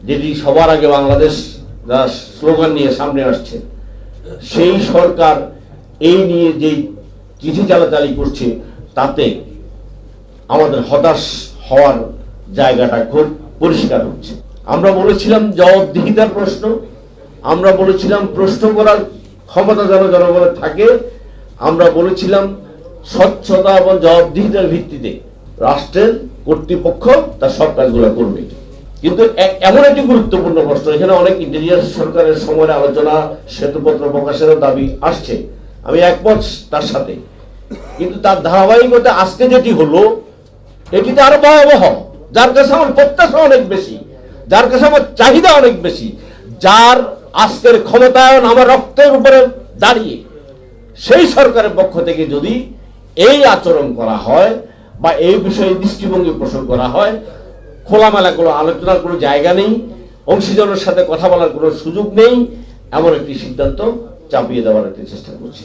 যেটি সবার আগে বাংলাদেশ স্লোগান নিয়ে সামনে আসছে, সেই সরকার এই নিয়ে যেই চিঠি চালাচালি করছে তাতে আমাদের হতাশ হওয়ার জায়গাটা খুব পরিষ্কার হচ্ছে। আমরা বলেছিলাম জবাবদিহিতার প্রশ্ন, আমরা বলেছিলাম প্রশ্ন করার ক্ষমতা যেন জনগণের থাকে, আমরা বলেছিলাম স্বচ্ছতা এবং জবাবদিহিতার ভিত্তিতে রাষ্ট্রের কর্তৃপক্ষ তার সব কাজগুলো করবে। কিন্তু এমন একটি গুরুত্বপূর্ণ প্রশ্ন, এখানে অনেক ইন্টেরিয়ার সরকারের সময় আলোচনা শ্বেতপত্র প্রকাশের দাবি আসছে, আমি একমত তার সাথে, কিন্তু তার ধারাবাহিকতা আজকে যেটি হলো এটিতে আরো ভয়াবহ, যার কাছে আমার প্রত্যাশা অনেক বেশি, যার কাছে আমার চাহিদা অনেক বেশি, যার আজকের ক্ষমতায়ন আমার রক্তের উপরে দাঁড়িয়ে, সেই সরকারের পক্ষ থেকে যদি এই আচরণ করা হয় বা এই বিষয়ে দৃষ্টিভঙ্গি পোষণ করা হয়, খোলামেলা কোনো আলোচনার কোনো জায়গা নেই, অংশীজনের সাথে কথা বলার কোনো সুযোগ নেই, এমন একটি সিদ্ধান্ত চাপিয়ে দেওয়ার একটি চেষ্টা করছি।